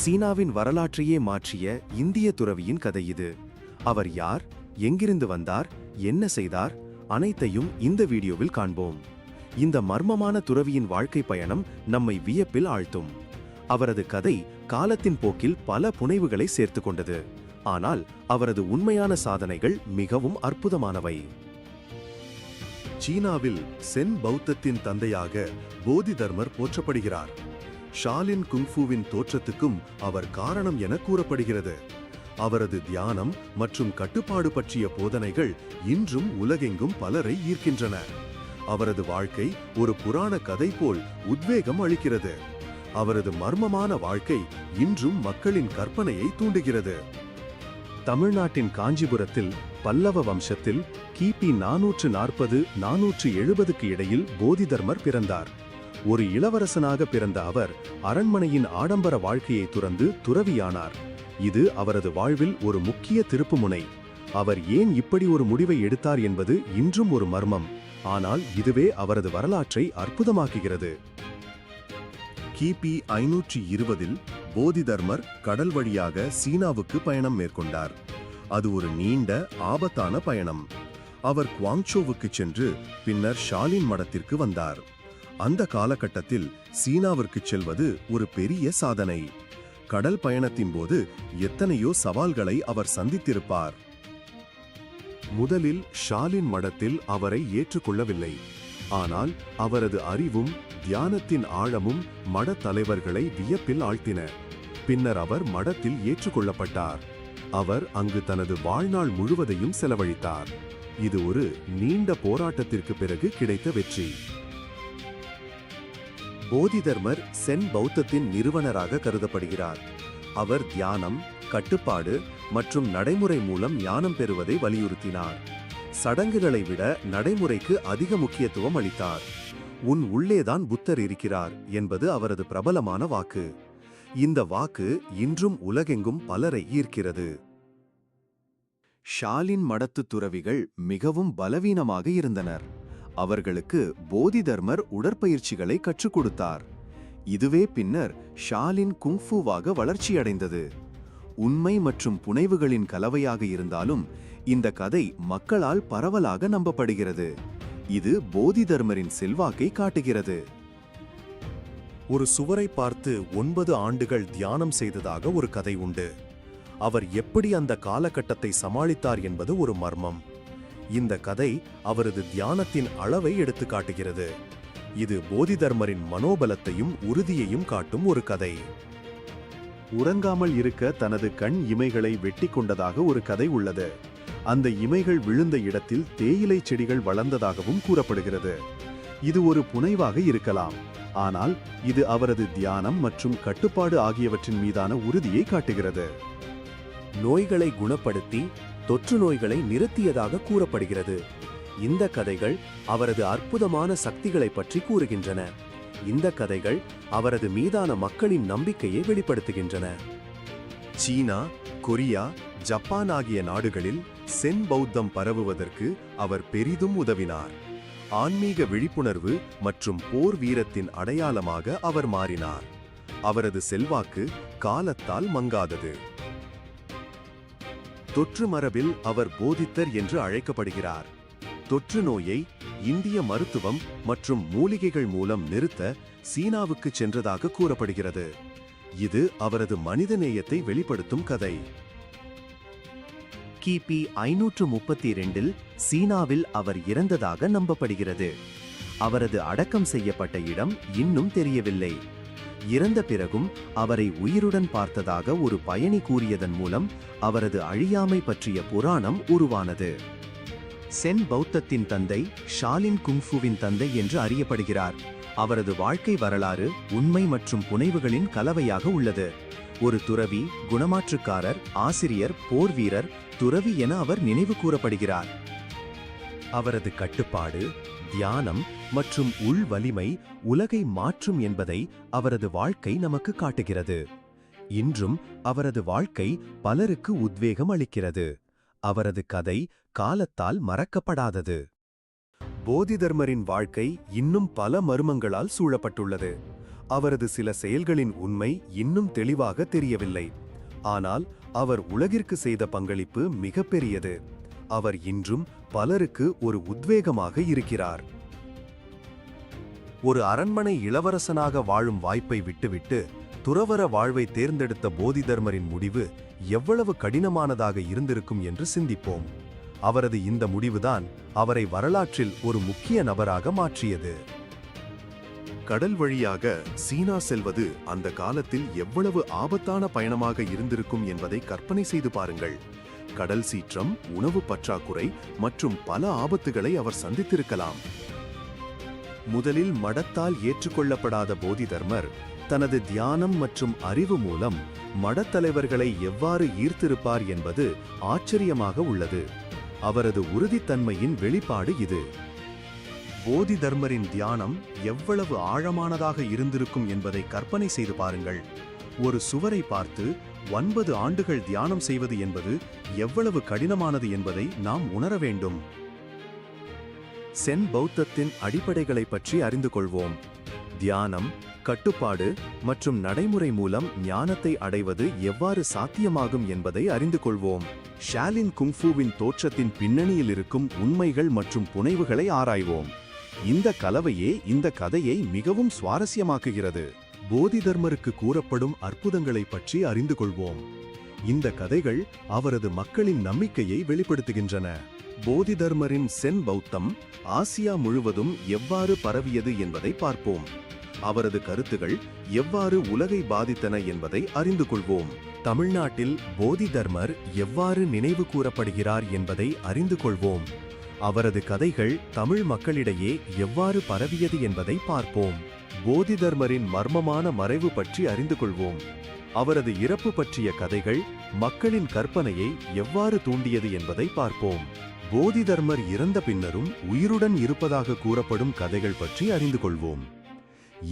சீனாவின் வரலாற்றையே மாற்றிய இந்திய துறவியின் கதை இது. அவர் யார், எங்கிருந்து வந்தார், என்ன செய்தார், அனைத்தையும் இந்த வீடியோவில் காண்போம். இந்த மர்மமான துறவியின் வாழ்க்கை பயணம் நம்மை வியப்பில் ஆழ்த்தும். அவரது கதை காலத்தின் போக்கில் பல புனைவுகளை சேர்த்து கொண்டது. ஆனால் அவரது உண்மையான சாதனைகள் மிகவும் அற்புதமானவை. சீனாவில் சென் பௌத்தத்தின் தந்தையாக போதிதர்மர் போற்றப்படுகிறார். ஷாலின் குங்ஃபூவின் தோற்றத்துக்கும் அவர் காரணம் என கூறப்படுகிறது. அவரது தியானம் மற்றும் கட்டுப்பாடு பற்றிய போதனைகள் இன்றும் உலகெங்கும் பலரை ஈர்க்கின்றன. அவரது வாழ்க்கை ஒரு புராண கதை போல் உத்வேகம் அளிக்கிறது. அவரது மர்மமான வாழ்க்கை இன்றும் மக்களின் கற்பனையை தூண்டுகிறது. தமிழ்நாட்டின் காஞ்சிபுரத்தில் பல்லவ வம்சத்தில் கிபி 440-470க்கு இடையில் போதிதர்மர் பிறந்தார். ஒரு இளவரசனாக பிறந்த அவர் அரண்மனையின் ஆடம்பர வாழ்க்கையை துறந்து துறவியானார். இது அவரது வாழ்வில் ஒரு முக்கிய திருப்புமுனை. அவர் ஏன் இப்படி ஒரு முடிவை எடுத்தார் என்பது இன்றும் ஒரு மர்மம். ஆனால் இதுவே அவரது வரலாற்றை அற்புதமாக்குகிறது. கிபி 520இல் போதிதர்மர் கடல் வழியாக சீனாவுக்கு பயணம் மேற்கொண்டார். அது ஒரு நீண்ட ஆபத்தான பயணம். அவர் குவாங்சோவுக்கு சென்று பின்னர் ஷாலின் மடத்திற்கு வந்தார். அந்த காலகட்டத்தில் சீனாவிற்கு செல்வது ஒரு பெரிய சாதனை. கடல் பயணத்தின் போது எத்தனையோ சவால்களை அவர் சந்தித்திருப்பார். முதலில் ஷாலின் மடத்தில் அவரை ஏற்றுக்கொள்ளவில்லை. ஆனால் அவரது அறிவும் தியானத்தின் ஆழமும் மட தலைவர்களை வியப்பில் ஆழ்த்தின. பின்னர் அவர் மடத்தில் ஏற்றுக்கொள்ளப்பட்டார். அவர் அங்கு தனது வாழ்நாள் முழுவதையும் செலவழித்தார். இது ஒரு நீண்ட போராட்டத்திற்கு பிறகு கிடைத்த வெற்றி. போதிதர்மர் சென் பௌத்தத்தின் நிறுவனராக கருதப்படுகிறார். அவர் தியானம், கட்டுப்பாடு மற்றும் நடைமுறை மூலம் ஞானம் பெறுவதை வலியுறுத்தினார். சடங்குகளை விட நடைமுறைக்கு அதிக முக்கியத்துவம் அளித்தார். உன் உள்ளேதான் புத்தர் இருக்கிறார் என்பது அவரது பிரபலமான வாக்கு. இந்த வாக்கு இன்றும் உலகெங்கும் பலரை ஈர்க்கிறது. ஷாலின் மடத்து துறவிகள் மிகவும் பலவீனமாக இருந்தனர். அவர்களுக்கு போதிதர்மர் உடற்பயிற்சிகளை கற்றுக் கொடுத்தார். இதுவே பின்னர் ஷாலின் குங்ஃபூவாக வளர்ச்சியடைந்தது. உண்மை மற்றும் புனைவுகளின் கலவையாக இருந்தாலும் இந்த கதை மக்களால் பரவலாக நம்பப்படுகிறது. இது போதிதர்மரின் செல்வாக்கை காட்டுகிறது. ஒரு சுவரை பார்த்து 9 ஆண்டுகள் தியானம் செய்ததாக ஒரு கதை உண்டு. அவர் எப்படி அந்த காலகட்டத்தை சமாளித்தார் என்பது ஒரு மர்மம். இந்த கதை அவரது தியானத்தின் அளவை எடுத்து காட்டுகிறது. இது போதிதர்மரின் மனோபலத்தையும் உறுதியையும் காட்டும் ஒரு கதை. உறங்காமல் இருக்க தனது கண் இமைகளை வெட்டி கொண்டதாக ஒரு கதை உள்ளது. அந்த இமைகள் விழுந்த இடத்தில் தேயிலை செடிகள் வளர்ந்ததாகவும் கூறப்படுகிறது. இது ஒரு புனைவாக இருக்கலாம். ஆனால் இது அவரது தியானம் மற்றும் கட்டுப்பாடு ஆகியவற்றின் மீதான உறுதியை காட்டுகிறது. நோய்களை குணப்படுத்தி தொற்று நோய்களை நிறுத்தியதாக கூறப்படுகிறது. இந்த கதைகள் அவரது அற்புதமான சக்திகளை பற்றி கூறுகின்றன. இந்த கதைகள் அவரது மீதான மக்களின் நம்பிக்கையை வெளிப்படுத்துகின்றன. சீனா, கொரியா, ஜப்பான் ஆகிய நாடுகளில் சென் பௌத்தம் பரவுவதற்கு அவர் பெரிதும் உதவினார். ஆன்மீக விழிப்புணர்வு மற்றும் போர் வீரத்தின் அடையாளமாக அவர் மாறினார். அவரது செல்வாக்கு காலத்தால் மங்காதது. தொற்று மரபில் அவர் போதித்தர் என்று அழைக்கப்படுகிறார். தொற்று நோயை இந்திய மருத்துவம் மற்றும் மூலிகைகள் மூலம் நிறுத்த சீனாவுக்கு சென்றதாக கூறப்படுகிறது. இது அவரது மனிதநேயத்தை வெளிப்படுத்தும் கதை. கிபி 532இல் சீனாவில் அவர் இறந்ததாக நம்பப்படுகிறது. அவரது அடக்கம் செய்யப்பட்ட இடம் இன்னும் தெரியவில்லை. இறந்த பிறகும் அவரை உயிருடன் பார்த்ததாக ஒரு பயணி கூறியதன் மூலம் அவரது அழியாமை பற்றிய புராணம் உருவானது. சென் பௌத்தத்தின் தந்தை ஷாலின் குங்ஃபூவின் தந்தை என்று அறியப்படுகிறார். அவரது வாழ்க்கை வரலாறு உண்மை மற்றும் புனைவுகளின் கலவையாக உள்ளது. ஒரு துறவி, குணமாற்றுக்காரர், ஆசிரியர், போர் வீரர், துறவி என அவர் நினைவு கூறப்படுகிறார். அவரது கட்டுப்பாடு, தியானம் மற்றும் உள் வலிமை உலகை மாற்றும் என்பதை அவரது வாழ்க்கை நமக்கு காட்டுகிறது. இன்றும் அவரது வாழ்க்கை பலருக்கு உத்வேகம் அளிக்கிறது. அவரது கதை காலத்தால் மறக்கப்படாதது. போதிதர்மரின் வாழ்க்கை இன்னும் பல மர்மங்களால் சூழப்பட்டுள்ளது. அவரது சில செயல்களின் உண்மை இன்னும் தெளிவாக தெரியவில்லை. ஆனால் அவர் உலகிற்கு செய்த பங்களிப்பு மிகப்பெரியது. அவர் இன்றும் பலருக்கு ஒரு உத்வேகமாக இருக்கிறார். ஒரு அரண்மனை இளவரசனாக வாழும் வாய்ப்பை விட்டுவிட்டு துறவற வாழ்வை தேர்ந்தெடுத்த போதிதர்மரின் முடிவு எவ்வளவு கடினமானதாக இருந்திருக்கும் என்று சிந்திப்போம். அவரது இந்த முடிவுதான் அவரை வரலாற்றில் ஒரு முக்கிய நபராக மாற்றியது. கடல் வழியாக சீனா செல்வது அந்த காலத்தில் எவ்வளவு ஆபத்தான பயணமாக இருந்திருக்கும் என்பதை கற்பனை செய்து பாருங்கள். கடல் சீற்றம், உணவு பற்றாக்குறை மற்றும் பல ஆபத்துகளை அவர் சந்தித்திருக்கலாம். முதலில் மடத்தால் ஏற்றுக்கொள்ளப்படாத போதிதர்மர் தனது தியானம் மற்றும் அறிவு மூலம் மடத்தலைவர்களை எவ்வாறு ஈர்த்திருப்பார் என்பது ஆச்சரியமாக உள்ளது. அவரது உறுதித்தன்மையின் வெளிப்பாடு இது. போதிதர்மரின் தியானம் எவ்வளவு ஆழமானதாக இருந்திருக்கும் என்பதை கற்பனை செய்து பாருங்கள். ஒரு சுவரை பார்த்து 9 ஆண்டுகள் தியானம் செய்வது என்பது எவ்வளவு கடினமானது என்பதை நாம் உணர வேண்டும். சென் பௌத்தத்தின் அடிப்படைகளை பற்றி அறிந்து கொள்வோம். தியானம், கட்டுப்பாடு மற்றும் நடைமுறை மூலம் ஞானத்தை அடைவது எவ்வாறு சாத்தியமாகும் என்பதை அறிந்து கொள்வோம். ஷாலின் குங்ஃபூவின் தோற்றத்தின் பின்னணியில் இருக்கும் உண்மைகள் மற்றும் புனைவுகளை ஆராய்வோம். இந்த கலவையே இந்த கதையை மிகவும் சுவாரஸ்யமாக்குகிறது. போதிதர்மருக்கு கூறப்படும் அற்புதங்களை பற்றி அறிந்து கொள்வோம். இந்த கதைகள் அவரது மக்களின் நம்பிக்கையை வெளிப்படுத்துகின்றன. போதிதர்மரின் சென் பௌத்தம் ஆசியா முழுவதும் எவ்வாறு பரவியது என்பதை பார்ப்போம். அவரது கருத்துகள் எவ்வாறு உலகை பாதித்தன என்பதை அறிந்து கொள்வோம். தமிழ்நாட்டில் போதிதர்மர் எவ்வாறு நினைவு கூறப்படுகிறார் என்பதை அறிந்து கொள்வோம். அவரது கதைகள் தமிழ் மக்களிடையே எவ்வாறு பரவியது என்பதை பார்ப்போம். போதிதர்மரின் மர்மமான மறைவு பற்றி அறிந்து கொள்வோம். அவரது இறப்பு பற்றிய கதைகள் மக்களின் கற்பனையை எவ்வாறு தூண்டியது என்பதை பார்ப்போம். போதிதர்மர் இறந்த பின்னரும் உயிருடன் இருப்பதாக கூறப்படும் கதைகள் பற்றி அறிந்து கொள்வோம்.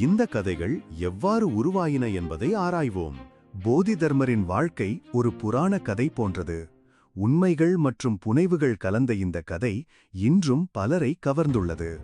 இந்த கதைகள் எவ்வாறு உருவாயின என்பதை ஆராய்வோம். போதிதர்மரின் வாழ்க்கை ஒரு புராண கதை போன்றது. உண்மைகள் மற்றும் புனைவுகள் கலந்த இந்த கதை இன்றும் பலரை கவர்ந்துள்ளது.